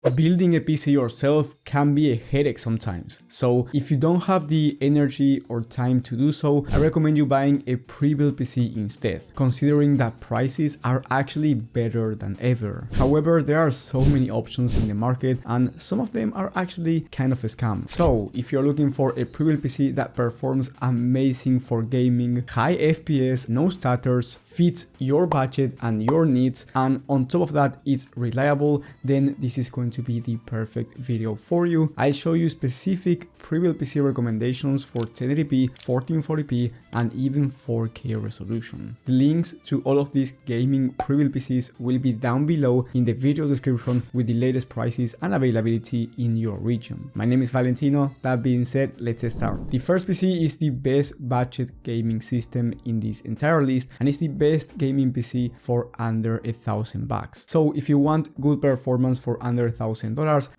Building a PC yourself can be a headache sometimes, so if you don't have the energy or time to do so, I recommend you buying a pre-built PC instead, considering that prices are actually better than ever. However, there are so many options in the market and some of them are actually kind of a scam. So if you're looking for a pre-built PC that performs amazing for gaming, high FPS, no stutters, fits your budget and your needs, and on top of that it's reliable, then this is going to be the perfect video for you. I'll show you specific pre-built PC recommendations for 1080p, 1440p and even 4K resolution. The links to all of these gaming pre-built PCs will be down below in the video description with the latest prices and availability in your region. My name is Valentino. That being said, let's start. The first PC is the best budget gaming system in this entire list and it's the best gaming PC for under $1,000. So if you want good performance for under $1,000,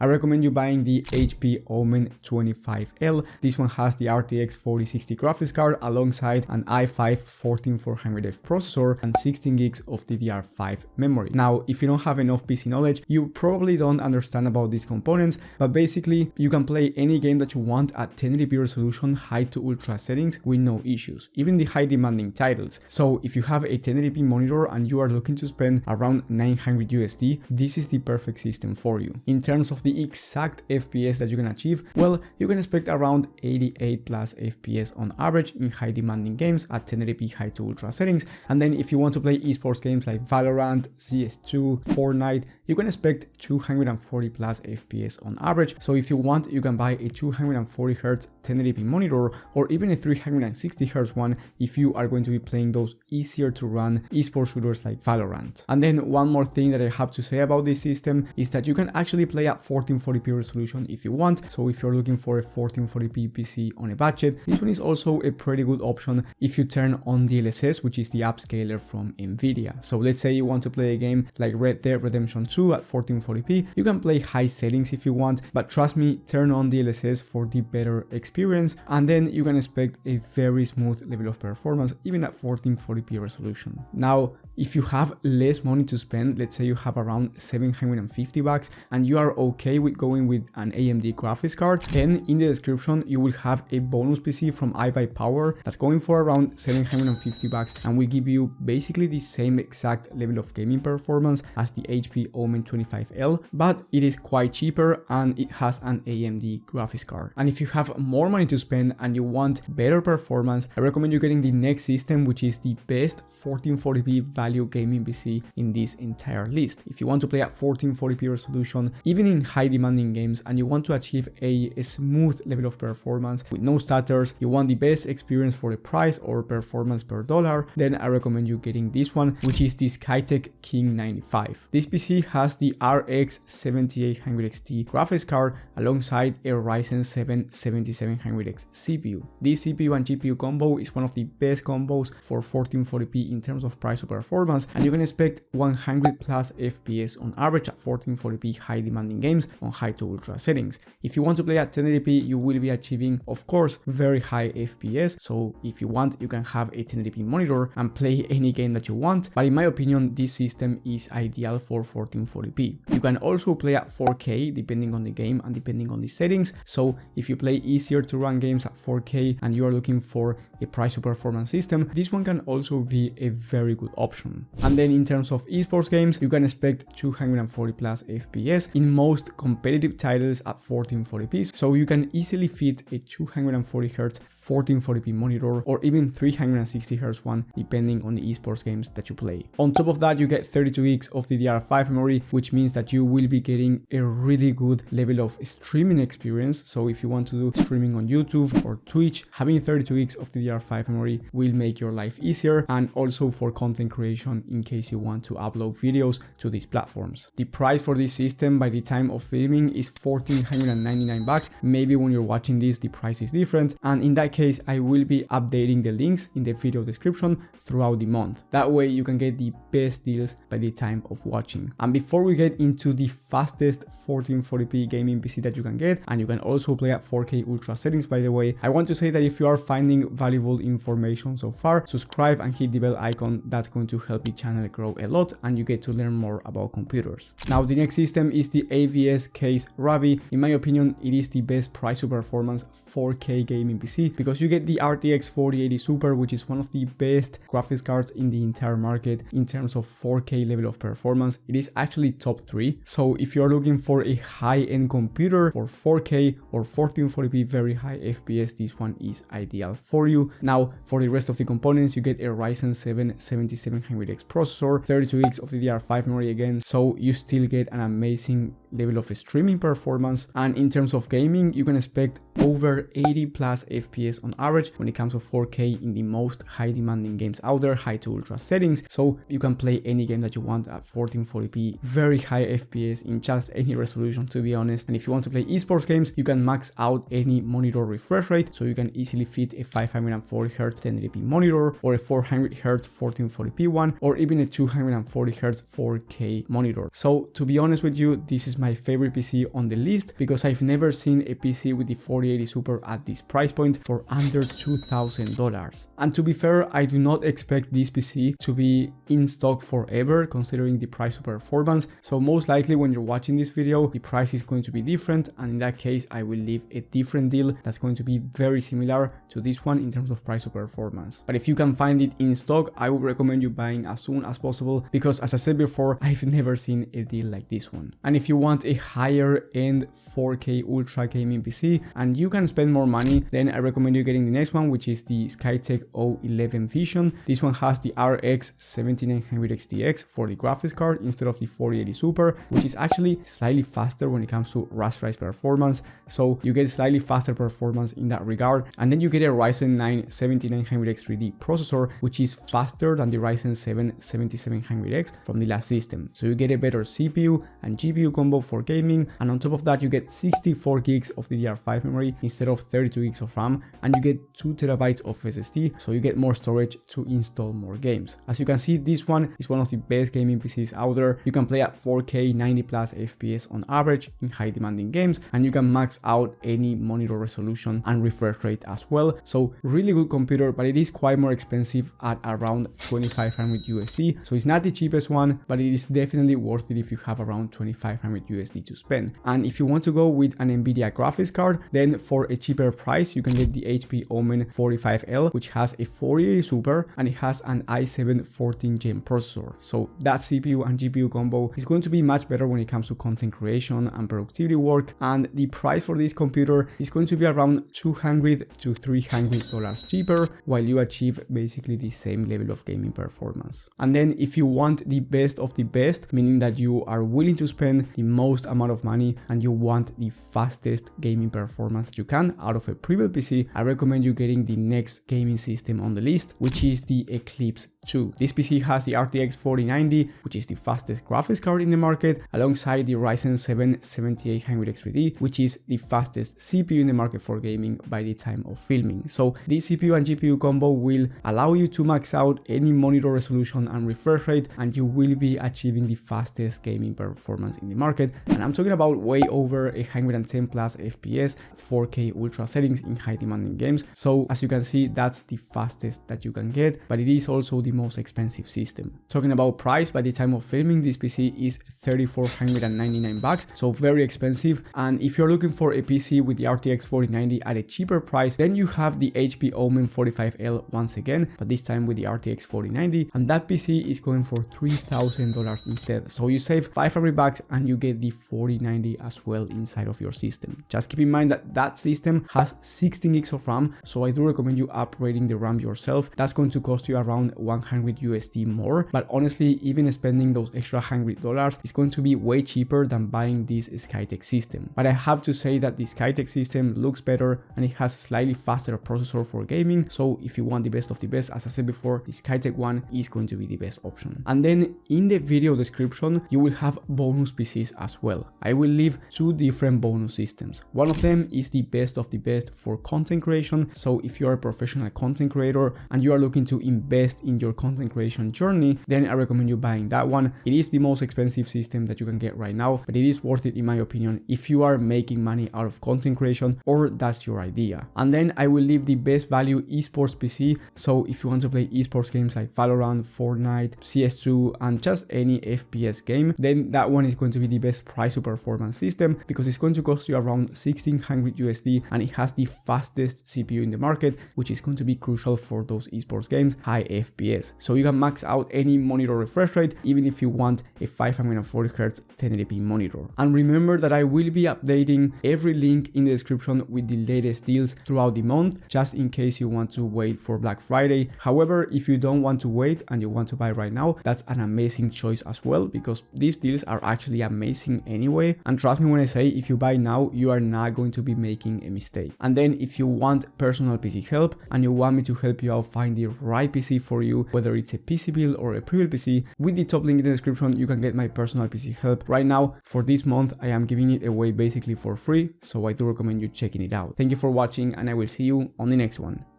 I recommend you buying the HP Omen 25L. This one has the RTX 4060 graphics card alongside an i5-14400F processor and 16 gigs of DDR5 memory. Now, if you don't have enough PC knowledge, you probably don't understand about these components, but basically you can play any game that you want at 1080p resolution, high to ultra settings with no issues, even the high demanding titles. So if you have a 1080p monitor and you are looking to spend around 900 USD, this is the perfect system for you. In terms of the exact FPS that you can achieve, well, you can expect around 88 plus FPS on average in high demanding games at 1080p high to ultra settings. And then if you want to play esports games like Valorant, CS2, Fortnite, you can expect 240 plus FPS on average. So if you want, you can buy a 240Hz 1080p monitor or even a 360Hz one if you are going to be playing those easier to run esports shooters like Valorant. And then one more thing that I have to say about this system is that you can actually play at 1440p resolution if you want. So if you're looking for a 1440p PC on a budget, this one is also a pretty good option if you turn on DLSS, which is the upscaler from Nvidia. So let's say you want to play a game like Red Dead Redemption 2 at 1440p, you can play high settings if you want, but trust me, turn on DLSS for the better experience and then you can expect a very smooth level of performance even at 1440p resolution. Now, if you have less money to spend, let's say you have around $750 and you are okay with going with an AMD graphics card, then in the description you will have a bonus PC from iViPower that's going for around $750 and will give you basically the same exact level of gaming performance as the HP Omen 25L, but it is quite cheaper and it has an AMD graphics card. And if you have more money to spend and you want better performance, I recommend you getting the next system, which is the best 1440p value gaming PC in this entire list. If you want to play at 1440p resolution, even in high demanding games, and you want to achieve a smooth level of performance with no stutters, you want the best experience for the price or performance per dollar, then I recommend you getting this one, which is the Skytech King 95. This PC has the RX 7800XT graphics card alongside a Ryzen 7 7700X CPU. This CPU and GPU combo is one of the best combos for 1440p in terms of price or performance, and you can expect 100 plus FPS on average at 1440p high demanding games on high to ultra settings. If you want to play at 1080p, you will be achieving, of course, very high FPS. So if you want, you can have a 1080p monitor and play any game that you want, but in my opinion, this system is ideal for 1440p. You can also play at 4K depending on the game and depending on the settings. So if you play easier to run games at 4K and you are looking for a price to performance system, this one can also be a very good option. And then in terms of esports games, you can expect 240 plus FPS in most competitive titles at 1440p, so you can easily fit a 240Hz 1440p monitor or even 360Hz one depending on the esports games that you play. On top of that, you get 32 gigs of DDR5 memory, which means that you will be getting a really good level of streaming experience. So if you want to do streaming on YouTube or Twitch, having 32 gigs of DDR5 memory will make your life easier, and also for content creation in case you want to upload videos to these platforms. The price for this system by the time of filming is $1,499. Maybe when you're watching this, the price is different, and in that case, I will be updating the links in the video description throughout the month. That way you can get the best deals by the time of watching. And before we get into the fastest 1440p gaming PC that you can get, and you can also play at 4K ultra settings by the way, I want to say that if you are finding valuable information so far, subscribe and hit the bell icon. That's going to help the channel grow a lot and you get to learn more about computers. Now the next system is the AVS Case Ravi. In my opinion, it is the best price to performance 4K gaming PC because you get the RTX 4080 Super, which is one of the best graphics cards in the entire market in terms of 4K level of performance. It is actually top 3. So if you're looking for a high-end computer for 4K or 1440p very high FPS, this one is ideal for you. Now for the rest of the components, you get a Ryzen 7 7700X processor, 32 gigs of DDR5 memory again, so you still get an amazing level of streaming performance. And in terms of gaming, you can expect over 80 plus FPS on average when it comes to 4K in the most high demanding games out there, high to ultra settings, so you can play any game that you want at 1440p, very high FPS in just any resolution, to be honest. And if you want to play esports games, you can max out any monitor refresh rate, so you can easily fit a 540Hz 1080p monitor or a 400Hz 1440p one, or even a 240Hz 4K monitor. So to be honest with you, this is my favorite PC on the list because I've never seen a PC with the 4080 Super at this price point for under $2,000. And to be fair, I do not expect this PC to be in stock forever considering the price to performance, so most likely when you're watching this video, the price is going to be different, and in that case I will leave a different deal that's going to be very similar to this one in terms of price to performance. But if you can find it in stock, I would recommend you buying as soon as possible because, as I said before, I've never seen a deal like this one. And if you want a higher end 4K ultra gaming PC and you can spend more money, then I recommend you getting the next one, which is the Skytech O11 Vision. This one has the RX 7900 XTX for the graphics card instead of the 4080 Super, which is actually slightly faster when it comes to rasterized performance, so you get slightly faster performance in that regard. And then you get a Ryzen 9 7900X 3D processor, which is faster than the Ryzen 7 7700X from the last system, so you get a better CPU and GPU combo for gaming, and on top of that you get 64 gigs of DDR5 memory instead of 32 gigs of RAM, and you get 2 terabytes of SSD, so you get more storage to install more games. As you can see, this one is one of the best gaming PCs out there. You can play at 4K 90 plus FPS on average in high demanding games, and you can max out any monitor resolution and refresh rate as well. So really good computer, but it is quite more expensive at around 2500 USD. So it's not the cheapest one, but it is definitely worth it if you have around 2500 USD to spend. And if you want to go with an Nvidia graphics card, then for a cheaper price you can get the HP Omen 45L, which has a 4080 Super and it has an i7 14th gen processor. So that CPU and GPU combo is going to be much better when it comes to content creation and productivity work, and the price for this computer is going to be around $200 to $300 cheaper, while you achieve basically the same level of gaming performance. And then if you want the best of the best, meaning that you are willing to spend the most amount of money and you want the fastest gaming performance that you can out of a pre-built PC, I recommend you getting the next gaming system on the list, which is the Eclipse 2. This PC has the RTX 4090, which is the fastest graphics card in the market, alongside the Ryzen 7 7800X 3D, which is the fastest CPU in the market for gaming by the time of filming. So this CPU and GPU combo will allow you to max out any monitor resolution and refresh rate, and you will be achieving the fastest gaming performance in the market. And I'm talking about way over 110 plus FPS, 4K ultra settings in high demanding games. So as you can see, that's the fastest that you can get, but it is also the most expensive system. Talking about price, by the time of filming, this PC is $3,499, so very expensive. And if you're looking for a PC with the RTX 4090 at a cheaper price, then you have the HP Omen 45L once again, but this time with the RTX 4090, and that PC is going for $3,000 instead. So you save $500 and you get the 4090 as well inside of your system. Just keep in mind that that system has 16 gigs of RAM, so I do recommend you upgrading the RAM yourself. That's going to cost you around 100 USD more, but honestly, even spending those extra $100 is going to be way cheaper than buying this Skytech system. But I have to say that the Skytech system looks better and it has a slightly faster processor for gaming, so if you want the best of the best, as I said before, the Skytech one is going to be the best option. And then in the video description you will have bonus PCs as well. I will leave 2 different bonus systems. One of them is the best of the best for content creation. So if you are a professional content creator and you are looking to invest in your content creation journey, then I recommend you buying that one. It is the most expensive system that you can get right now, but it is worth it in my opinion if you are making money out of content creation or that's your idea. And then I will leave the best value esports PC. So if you want to play esports games like Valorant, Fortnite, CS2 and just any FPS game, then that one is going to be the best price to performance system because it's going to cost you around 1600 USD and it has the fastest CPU in the market, which is going to be crucial for those esports games, high FPS. So you can max out any monitor refresh rate even if you want a 540Hz 1080p monitor. And remember that I will be updating every link in the description with the latest deals throughout the month, just in case you want to wait for Black Friday. However, if you don't want to wait and you want to buy right now, that's an amazing choice as well because these deals are actually amazing anyway. And trust me when I say if you buy now, you are not going to be making a mistake. And then if you want personal PC help and you want me to help you out find the right PC for you, whether it's a PC build or a pre-built PC, with the top link in the description, you can get my personal PC help. Right now, for this month, I am giving it away basically for free, so I do recommend you checking it out. Thank you for watching and I will see you on the next one.